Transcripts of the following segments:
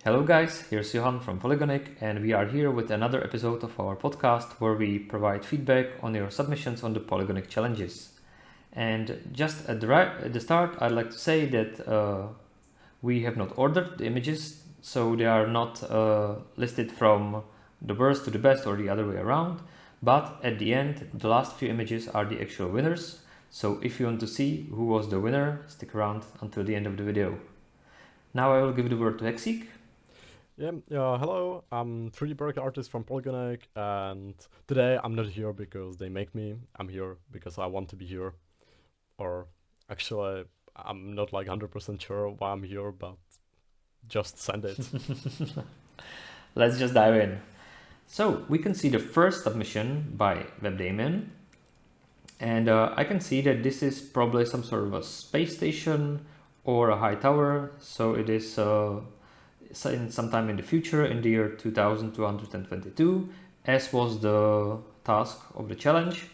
Hello guys, here's Johan from polygoniq, and we are here with another episode of our podcast where we provide feedback on your submissions on the polygoniq challenges. And just at the start, I'd like to say that we have not ordered the images, so they are not listed from the worst to the best or the other way around. But at the end, the last few images are the actual winners. So if you want to see who was the winner, stick around until the end of the video. Now I will give the word to Hexik. Hello, I'm 3D Burger artist from polygoniq, and today I'm not here because they make me. I'm here because I want to be here. Or actually, I'm not like 100% sure why I'm here, but just send it. Let's just dive in. So we can see the first submission by WebDamien, and I can see that this is probably some sort of a space station or a high tower. So it is sometime in the future, in the year 2222, as was the task of the challenge.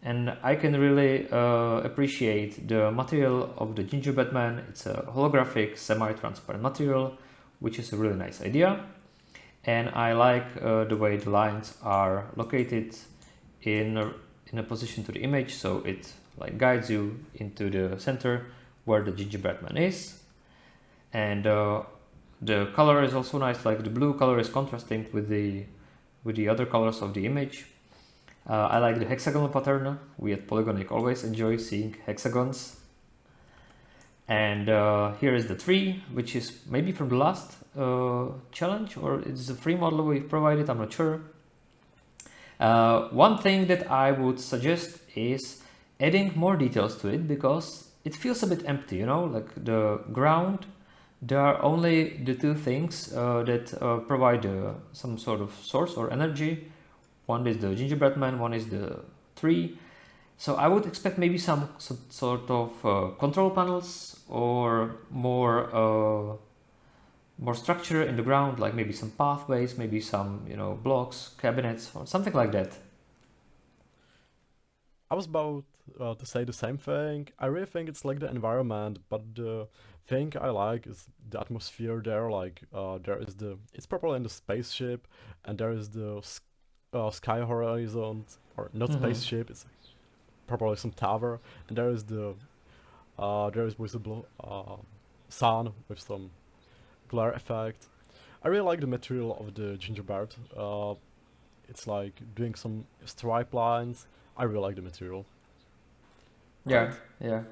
And I can really appreciate the material of the gingerbread man. It's a holographic semi-transparent material, which is a really nice idea. And I like the way the lines are located in a position to the image, so it like guides you into the center where the gingerbread man is. And the color is also nice, like the blue color is contrasting with the other colors of the image. I like the hexagonal pattern. We at polygoniq always enjoy seeing hexagons. And here is the tree, which is maybe from the last challenge, or it's a free model we've provided, I'm not sure. One thing that I would suggest is adding more details to it, because it feels a bit empty, you know, like the ground. There are only the two things that provide some sort of source or energy. One is the gingerbread man, one is the tree. So I would expect maybe some sort of control panels or more structure in the ground, like maybe some pathways, maybe some blocks, cabinets, or something like that. I was about to say the same thing. I really think it's like the environment, but the thing I like is the atmosphere there. Like it's probably in the spaceship, and there is the sky horizon, or not spaceship. It's probably some tower, and there is visible sun with some glare effect. I really like the material of the gingerbread. It's like doing some stripe lines. I really like the material. Yeah, yeah.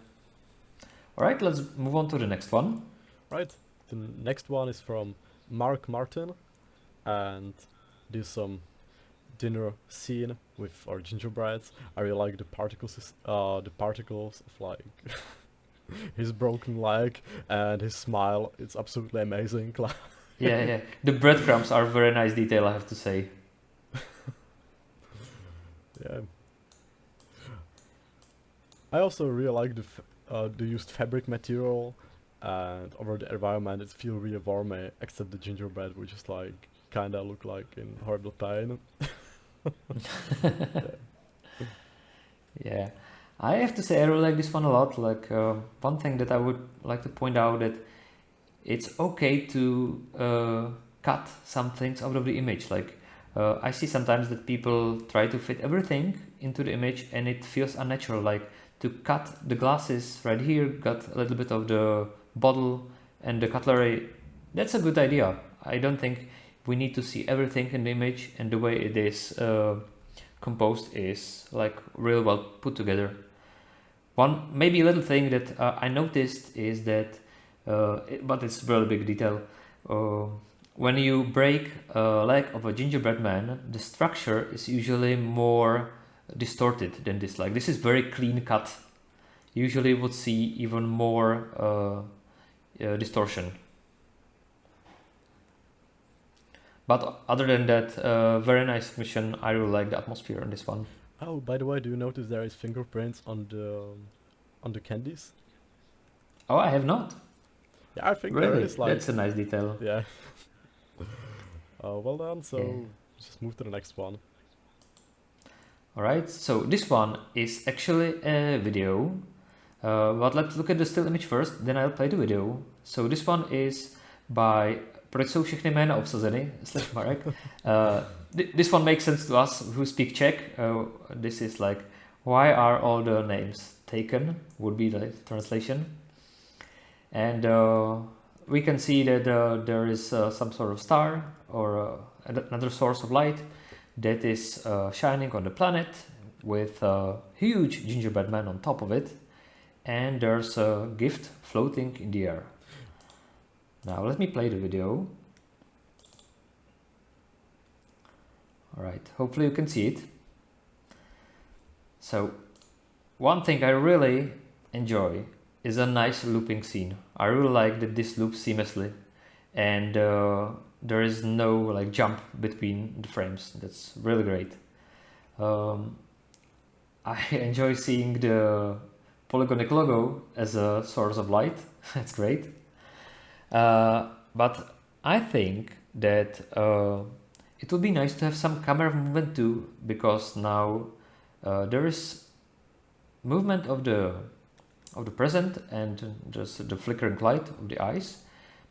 All right, let's move on to the next one. Right. The next one is from Mark Martin, and this some dinner scene with our gingerbreads. I really like the particles of like his broken leg and his smile. It's absolutely amazing. Yeah. The breadcrumbs are very nice detail, I have to say. Yeah. I also really like the used fabric material, and over the environment it feels really warm, except the gingerbread, which is like kinda look like in horrible pain. Yeah, I have to say I really like this one a lot. Like one thing that I would like to point out, that it's okay to cut some things out of the image. Like I see sometimes that people try to fit everything into the image and it feels unnatural. Like to cut the glasses right here, cut a little bit of the bottle and the cutlery. That's a good idea. I don't think we need to see everything in the image, and the way it is composed is like real well put together. One maybe a little thing that I noticed is that, but it's really big detail. When you break a leg of a gingerbread man, the structure is usually more distorted than this. Like this is very clean cut. Usually would see even more distortion. But other than that, very nice mission. I really like the atmosphere on this one. Oh, by the way, do you notice there is fingerprints on the candies? Oh, I have not. Yeah, I think Really? there is like That's a nice detail. yeah. Well done. So Yeah. just move to the next one. Alright, so this one is actually a video, but let's look at the still image first, then I'll play the video. So this one is by proč jsou všechny jména obsazeny, slash Marek. This one makes sense to us who speak Czech. This is like, why are all the names taken, would be the translation. And we can see that there is some sort of star or another source of light that is shining on the planet with a huge gingerbread man on top of it, and there's a gift floating in the air. Now let me play the video. Alright, hopefully you can see it. So, one thing I really enjoy is a nice looping scene. I really like that this loops seamlessly, and there is no like jump between the frames. That's really great. I enjoy seeing the polygoniq logo as a source of light. That's great. But I think that it would be nice to have some camera movement too, because now there is movement of the present and just the flickering light of the eyes.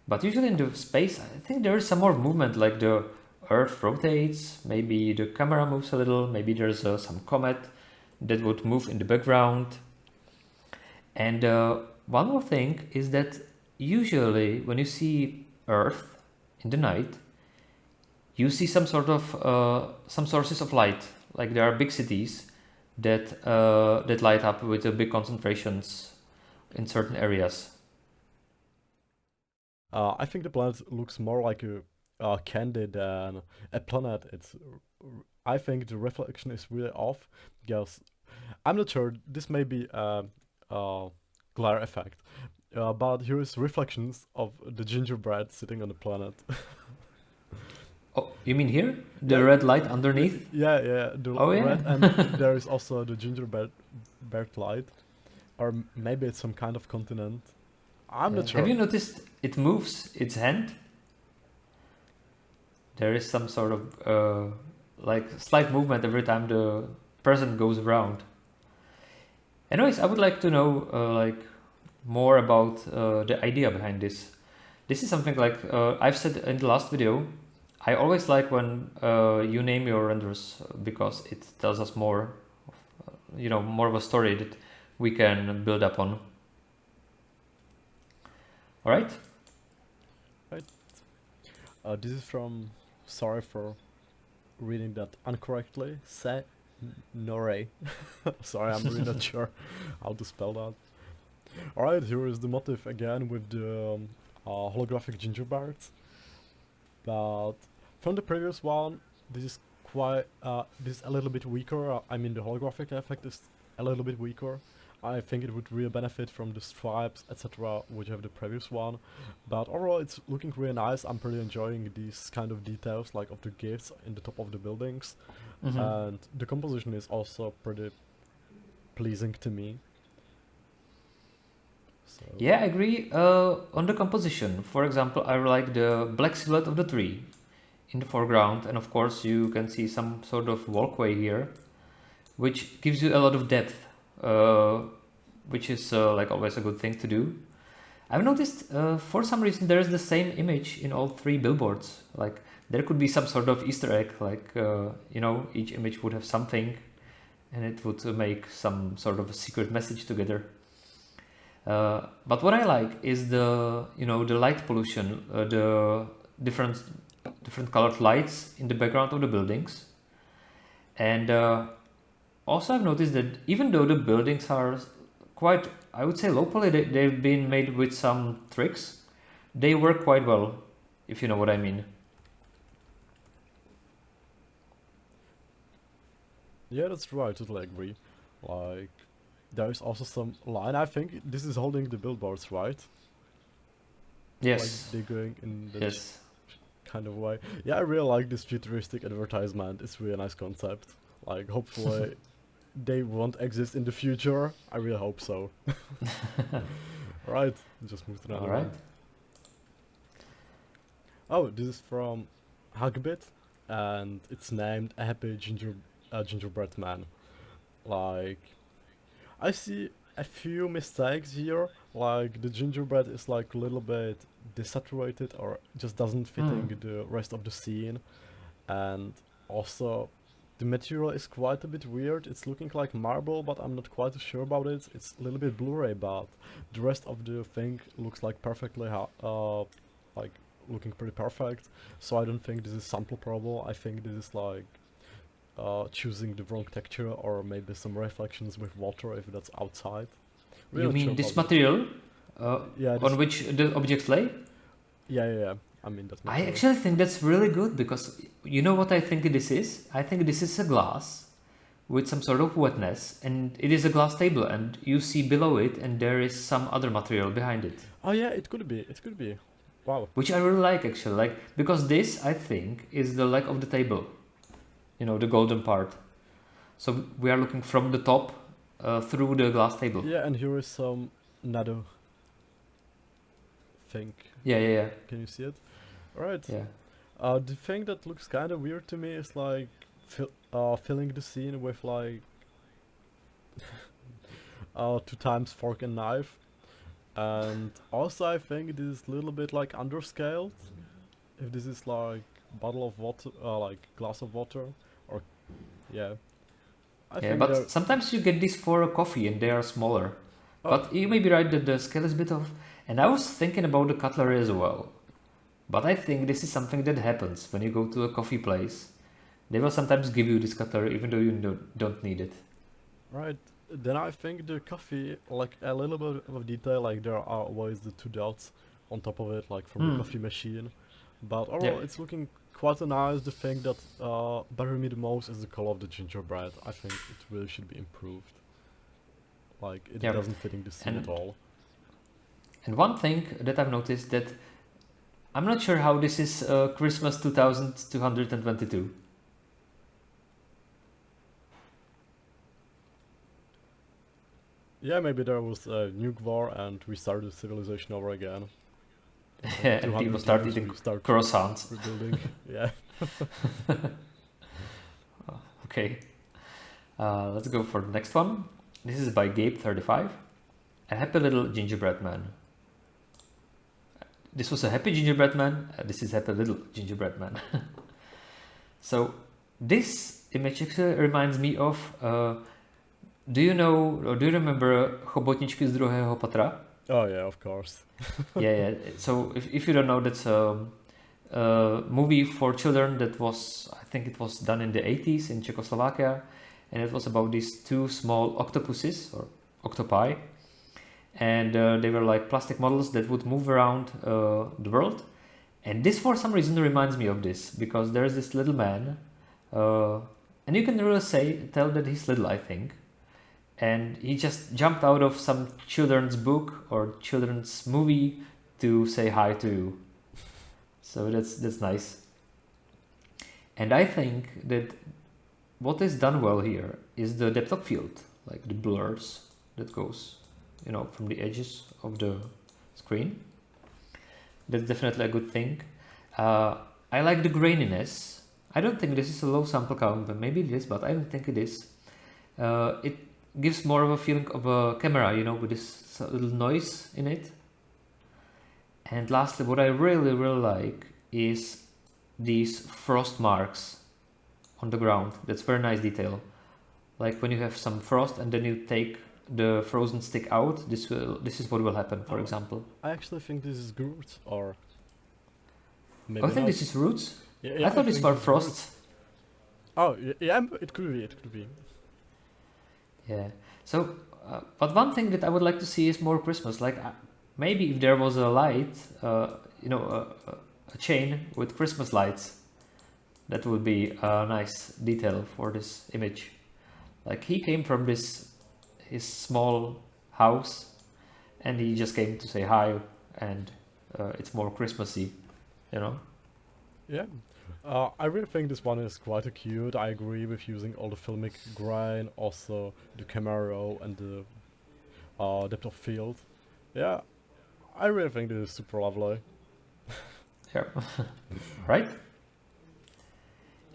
But usually in the space, I think there is some more movement, like the Earth rotates, maybe the camera moves a little, maybe there's some comet that would move in the background. And one more thing is that usually when you see Earth in the night, you see some sort of some sources of light, like there are big cities that that light up with big concentrations in certain areas. I think the planet looks more like a candy than a planet. I think the reflection is really off, because I'm not sure. This may be a glare effect, but here is reflections of the gingerbread sitting on the planet. Oh, you mean here? The red light underneath? Yeah, the red, and there is also the gingerbread light, or maybe it's some kind of continent. I'm not sure. Have you noticed it moves its hand? There is some sort of like slight movement every time the person goes around. Anyways, I would like to know like more about the idea behind this. This is something like I've said in the last video. I always like when you name your renders, because it tells us more, more of a story that we can build up on. All right. Right. This is from. Sorry for reading that incorrectly. Nore. Sorry, I'm really not sure how to spell that. All right, here is the motif again with the holographic gingerbreads. But from the previous one, this is this is a little bit weaker. I mean, the holographic effect is a little bit weaker. I think it would really benefit from the stripes, etc., which have the previous one. But overall, it's looking really nice. I'm pretty enjoying these kind of details, like of the gifts in the top of the buildings. Mm-hmm. And the composition is also pretty pleasing to me. So. Yeah, I agree on the composition. For example, I like the black silhouette of the tree in the foreground, and of course you can see some sort of walkway here, which gives you a lot of depth, which is like always a good thing to do. I've noticed for some reason there is the same image in all three billboards. Like there could be some sort of Easter egg, like each image would have something, and it would make some sort of a secret message together. But what I like is the light pollution, the different colored lights in the background of the buildings, and also I've noticed that even though the buildings are quite, I would say locally, they've been made with some tricks, they work quite well, if you know what I mean. Yeah, that's right, I totally agree. Like, there is also some line. I think this is holding the billboards, right? Yes. Like they're going in the Yes. kind of way. Yeah, I really like this futuristic advertisement. It's really a nice concept. Like, hopefully they won't exist in the future. I really hope so. Right, just move to another one. Oh, this is from Hugbit, and it's named A Happy Gingerbread Man. Like, I see a few mistakes here. like the gingerbread is like a little bit desaturated or just doesn't fitting the rest of the scene, and also the material is quite a bit weird. It's looking like marble, but I'm not quite sure about it. It's a little bit blurry, but the rest of the thing looks like perfectly like looking pretty perfect. So I don't think this is sample probable. I think this is like choosing the wrong texture or maybe some reflections with water if that's outside. Really You not sure mean this about it. material Yeah, on this. which the objects lay? Yeah. I mean that I material. actually think that's really good because you know what I think this is? I think this is a glass with some sort of wetness, and it is a glass table, and you see below it, and there is some other material behind it, Oh yeah, it could be. It could be. Wow. which I really like actually, like because this I think is the leg of the table, you know, the golden part. So we are looking from the top through the glass table. Yeah, and here is some nado thing. Yeah. Can you see it? Alright. Yeah. The thing that looks kind of weird to me is like filling the scene with like 2 times fork and knife, and also I think this is a little bit like underscaled. If this is like bottle of water, like glass of water, or yeah, I Yeah, think but sometimes you get these for a coffee and they are smaller. But you may be right that the scale is a bit off. And I was thinking about the cutlery as well. But I think this is something that happens when you go to a coffee place. They will sometimes give you this cutlery even though you don't need it. right. Then I think the coffee, like a little bit of detail, like there are always the 2 dots on top of it, like from the coffee machine. But overall, Yeah. it's looking quite nice. The thing that bothers me the most is the color of the gingerbread. I think it really should be improved. Like it Yeah. doesn't fit in the scene And- at all. And one thing that I've noticed that I'm not sure how this is Christmas 2222. Yeah, maybe there was a nuke war and we started civilization over again. And 200 people start years eating we start croissants. rebuilding. Yeah. Okay. Let's go for the next one. This is by Gabe35. A happy little gingerbread man. This was a happy gingerbread man. This is happy little gingerbread man. So this image actually reminds me of. Do you know or do you remember Chobotničky z druhého patra? Oh yeah, of course. Yeah. So if you don't know, that's a movie for children that was, I think it was done in the 80s in Czechoslovakia, and it was about these two small octopuses or octopi, and they were like plastic models that would move around the world. And this for some reason reminds me of this because there's this little man, and you can really tell that he's little, I think. And he just jumped out of some children's book or children's movie to say hi to you. So that's nice. And I think that what is done well here is the depth of field, like the blurs that goes, from the edges of the screen. That's definitely a good thing. I like the graininess. I don't think this is a low sample count, but maybe it is, but I don't think it is. It gives more of a feeling of a camera, with this little noise in it. And lastly, what I really like is these frost marks on the ground. That's very nice detail. Like when you have some frost and then you take the frozen stick out, this is what will happen, for example. I actually think this is Groot, or maybe I think not. this is roots. Yeah, I thought these think were this is frosts. Groot. Oh, yeah, it could be, Yeah. So, but one thing that I would like to see is more Christmas. Like maybe if there was a light, a chain with Christmas lights, that would be a nice detail for this image. Like he came from his small house, and he just came to say hi, and it's more Christmassy, Yeah. I really think this one is quite cute. I agree with using all the filmic grain, also the camera roll and the depth of field. Yeah, I really think this is super lovely. Yeah. Right?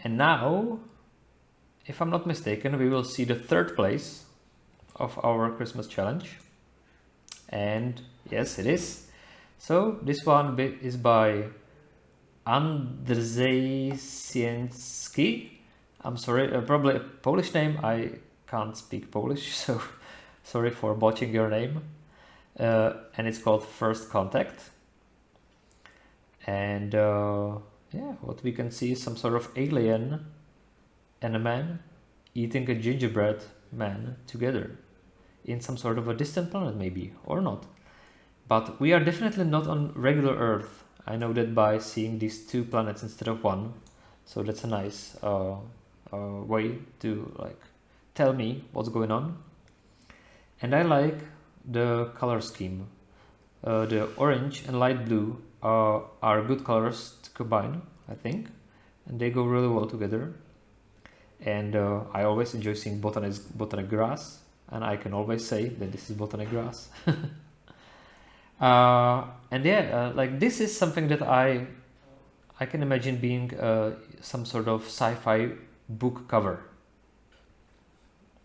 And now, if I'm not mistaken, we will see the third place of our Christmas challenge. And yes, it is. So this one is by Andrzej Sienski. I'm sorry, probably a Polish name. I can't speak Polish, so sorry for botching your name. And it's called First Contact. And yeah, what we can see is some sort of alien and a man eating a gingerbread man together in some sort of a distant planet, maybe, or not. But we are definitely not on regular Earth. I know that by seeing these two planets instead of one. So that's a nice way to like tell me what's going on. And I like the color scheme. The orange and light blue are good colors to combine, I think, and they go really well together. And I always enjoy seeing botanic grass, and I can always say that this is botanic grass. And yeah, like this is something that I can imagine being some sort of sci-fi book cover.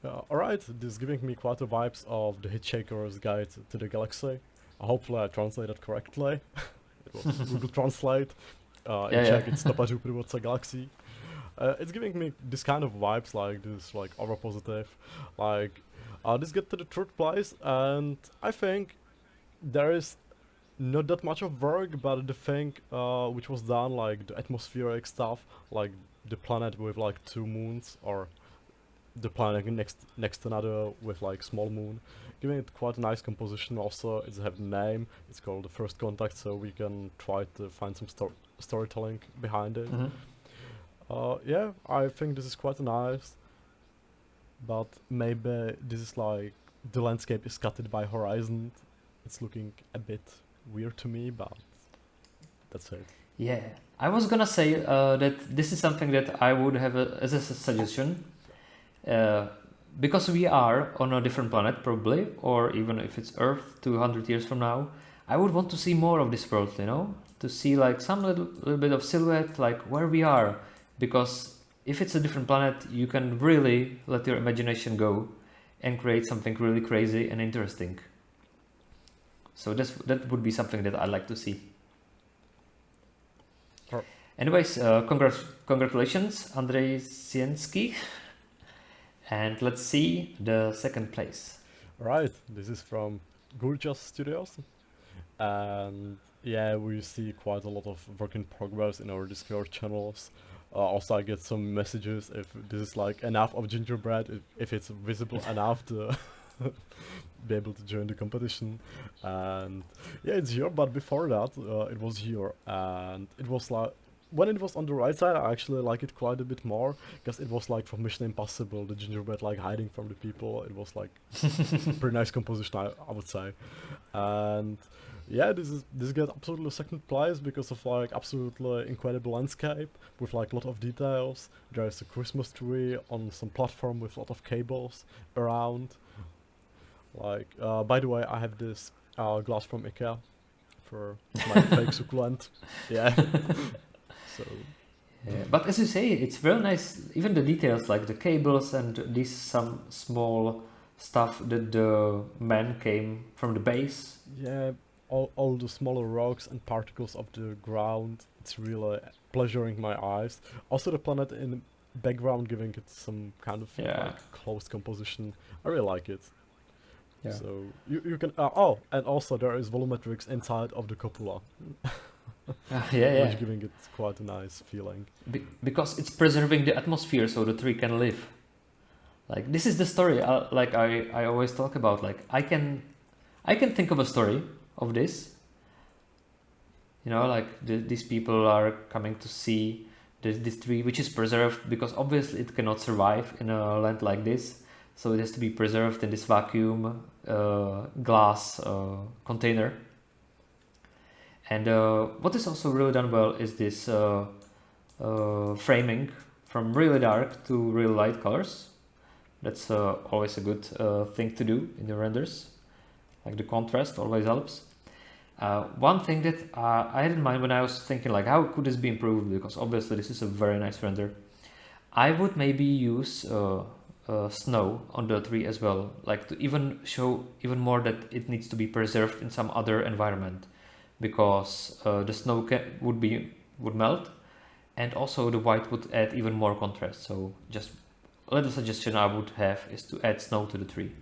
Alright, this is giving me quite a vibes of the Hitchhiker's Guide to the Galaxy. Hopefully I translated correctly. It was Google Translate. In Czech it's Napařu průvodce Galaxy. It's giving me this kind of vibes, like this, like over positive. Like, this get to the third place, and I think there is not that much of work, but the thing which was done, like the atmospheric stuff, like the planet with like 2 moons, or the planet next to another with like small moon, giving it quite a nice composition. Also, it's have a name. It's called the First Contact, so we can try to find some storytelling behind it. Yeah, I think this is quite nice, but maybe this is like the landscape is cutted by horizon. It's looking a bit weird to me, but that's it. Yeah, I was gonna say that this is something that I would have as a suggestion, because we are on a different planet probably, or even if it's Earth 200 years from now, I would want to see more of this world, you know, to see like some little bit of silhouette, like where we are, because if it's a different planet, you can really let your imagination go and create something really crazy and interesting. So that would be something that I'd like to see. Sure. Anyways, congratulations, Andrzej Sienski. And let's see the second place. Right, this is from Gorgeous Studios, and yeah, we see quite a lot of work in progress in our Discord channels. Also, I get some messages if this is like enough of gingerbread, if it's visible enough to be able to join the competition. And yeah, it's here, but before that, it was here, and it was like, when it was on the right side, I actually like it quite a bit more, because it was like from Mission Impossible, the gingerbread like hiding from the people. It was like pretty nice composition, I would say. And yeah, this gets absolutely second place because of like absolutely incredible landscape with like a lot of details. There is a Christmas tree on some platform with a lot of cables around. Like, by the way, I have this glass from IKEA for my fake succulent. Yeah. So. Yeah, but as you say, it's very nice. Even the details, like the cables and these some small stuff that the man came from the base. Yeah, all the smaller rocks and particles of the ground. It's really pleasuring my eyes. Also, the planet in the background giving it some kind of like close composition. I really like it. Yeah. So you can oh, and also there is volumetrics inside of the cupola. Which giving it quite a nice feeling. Because it's preserving the atmosphere so the tree can live. Like this is the story. Like I always talk about. Like I can think of a story of this. You know, like these people are coming to see this tree, which is preserved because obviously it cannot survive in a land like this. So it has to be preserved in this vacuum glass container. And what is also really done well is this framing from really dark to really light colors. That's always a good thing to do in the renders. Like the contrast always helps. One thing that I had in mind when I was thinking like how could this be improved, because obviously this is a very nice render. I would maybe use snow on the tree as well, like to even show even more that it needs to be preserved in some other environment, because the snow would melt, and also the white would add even more contrast. So just a little suggestion I would have is to add snow to the tree.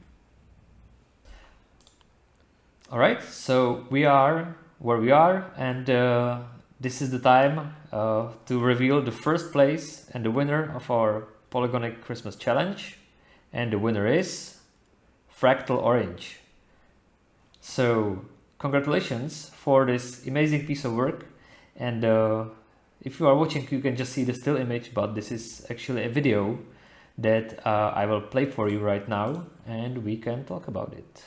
All right, so we are where we are, and this is the time to reveal the first place and the winner of our polygoniq Christmas challenge, and the winner is Fractal Orange. So congratulations for this amazing piece of work, and if you are watching, you can just see the still image, but this is actually a video that I will play for you right now, and we can talk about it.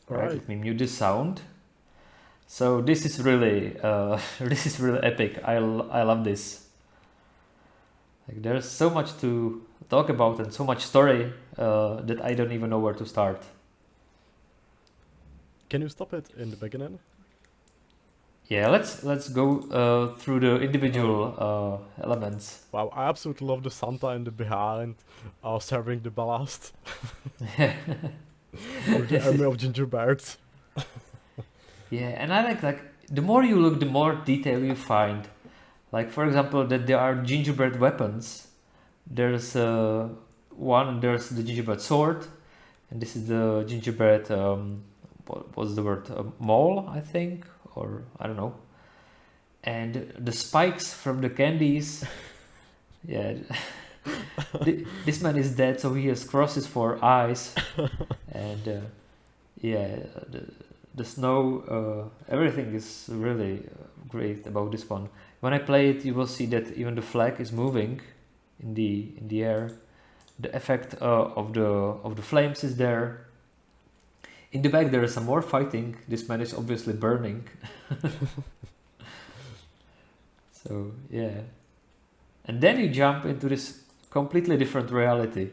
Right, let me mute the sound. So this is really this is really epic. I love this. Like, there's so much to talk about and so much story that I don't even know where to start. Can you stop it in the beginning? Yeah, let's go through the individual elements. Wow, I absolutely love the Santa in the behind, serving the ballast. With the army of gingerbreads. Yeah, and I like the more you look, the more detail you find. Like, for example, that there are gingerbread weapons. There's there's the gingerbread sword, and this is the gingerbread what was the word, maul, I think, or I don't know. And the spikes from the candies. Yeah. This man is dead, so he has crosses for eyes, and yeah, the snow, everything is really great about this one. When I play it, you will see that even the flag is moving in the air. The effect of the flames is there. In the back there is some more fighting. This man is obviously burning. So yeah, and then you jump into this completely different reality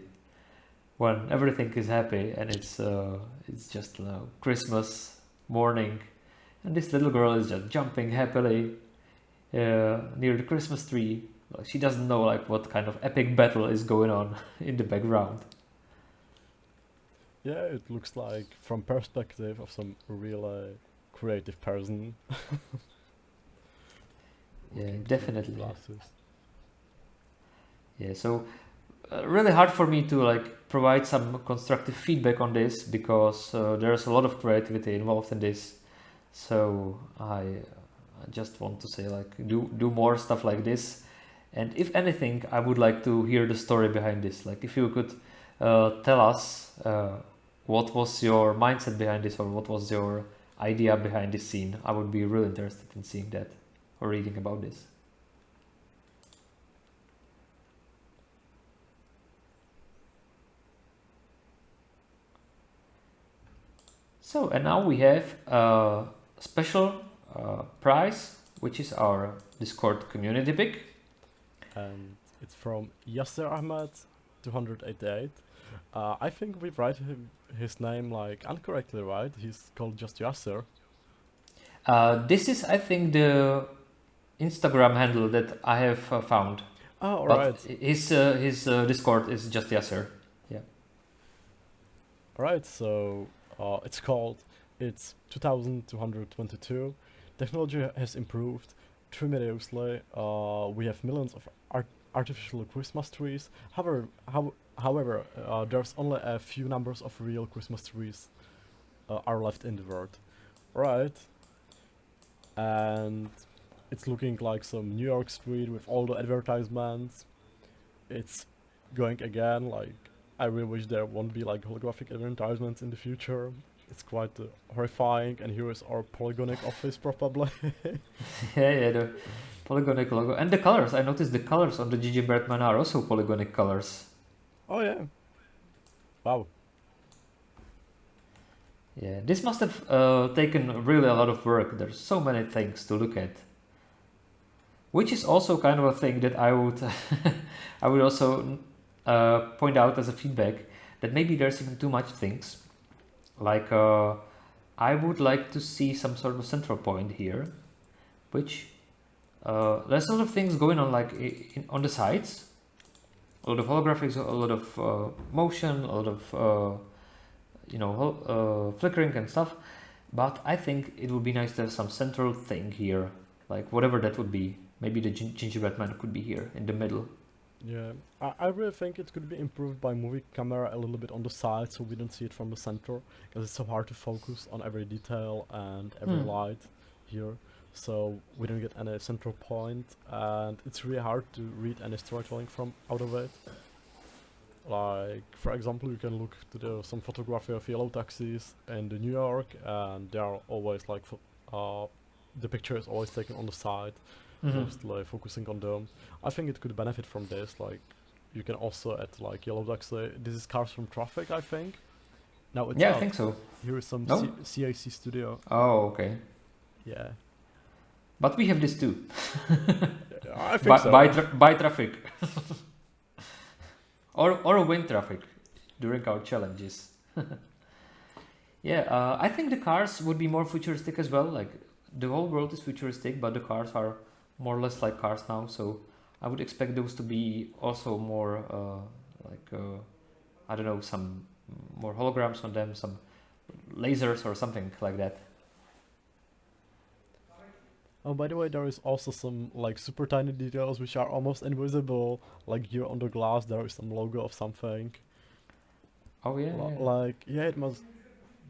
when everything is happy, and it's just Christmas morning, and this little girl is just jumping happily near the Christmas tree. Like, she doesn't know like what kind of epic battle is going on in the background. Yeah, it looks like from perspective of some really creative person. Yeah, definitely. Glasses. Yeah, so really hard for me to like provide some constructive feedback on this, because there's a lot of creativity involved in this. So I just want to say, like, do more stuff like this, and if anything, I would like to hear the story behind this. Like, if you could tell us what was your mindset behind this, or what was your idea behind this scene, I would be really interested in seeing that or reading about this. So, and now we have a special prize, which is our Discord community pick. And it's from Yasser Ahmed 288. I think we write his name like incorrectly, right? He's called just Yasser. This is, I think, the Instagram handle that I have found. Oh, but right. His Discord is just Yasser. Yeah. Right, so it's 2222. Technology has improved tremendously. We have millions of artificial Christmas trees. However, there's only a few numbers of real Christmas trees are left in the world. Right. And it's looking like some New York street with all the advertisements. It's going again, like, I really wish there won't be like holographic advertisements in the future. It's quite horrifying, and here is our polygoniq office probably. Yeah, the polygoniq logo. And the colors, I noticed the colors on the gingerbread man are also polygoniq colors. Oh yeah. Wow. Yeah, this must have taken really a lot of work. There's so many things to look at. Which is also kind of a thing that I would I would also point out as a feedback, that maybe there's even too much things. Like I would like to see some sort of central point here, which there's a lot of things going on, like on the sides, a lot of holographics, a lot of motion, a lot of flickering and stuff. But I think it would be nice to have some central thing here, like whatever that would be. Maybe the gingerbread man could be here in the middle. Yeah, I really think it could be improved by moving camera a little bit on the side so we don't see it from the center, because it's so hard to focus on every detail and every light here. So we don't get any central point, and it's really hard to read any storytelling from out of it. Like, for example, you can look to some photography of yellow taxis in the New York, and they are always like, the picture is always taken on the side, mostly focusing on them. I think it could benefit from this. Like, you can also add like yellow taxi. This is Cars from Traffic, I think. No, it's Yeah, not. I think so. Here is some No? CAC studio. Oh, okay. Yeah, But we have this too. I think so. By traffic. or wind traffic during our challenges. Yeah, I think the cars would be more futuristic as well. Like the whole world is futuristic, but the cars are more or less like cars now. So I would expect those to be also more I don't know, some more holograms on them, some lasers or something like that. Oh, by the way, there is also some like super tiny details which are almost invisible. Like here on the glass, there is some logo of something. Oh yeah, yeah. Like, yeah, it must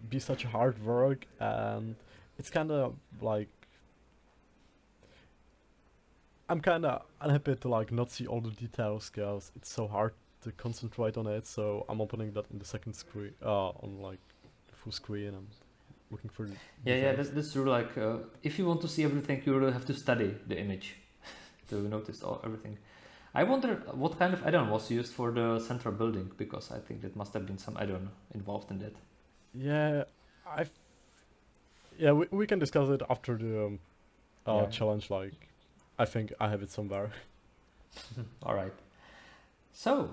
be such hard work, and it's kind of like I'm kind of unhappy to like not see all the details because it's so hard to concentrate on it. So I'm opening that in the second screen, on like full screen, and looking for the Yeah, details. that's true. Like, if you want to see everything, you really have to study the image to notice everything. I wonder what kind of add-on was used for the central building, because I think that must have been some add-on involved in that. Yeah, yeah, we can discuss it after the Yeah. challenge. Like, I think I have it somewhere. All right. So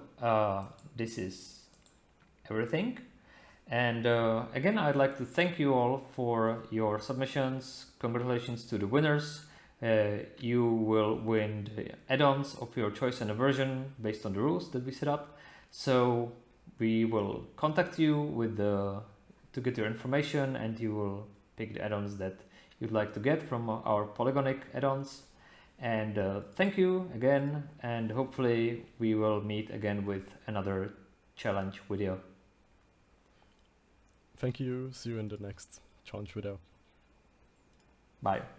this is everything. And again, I'd like to thank you all for your submissions. Congratulations to the winners. You will win the add-ons of your choice and a version based on the rules that we set up. So we will contact you to get your information, and you will pick the add-ons that you'd like to get from our polygoniq add-ons. And thank you again, and hopefully we will meet again with another challenge video. Thank you. See you in the next challenge video. Bye.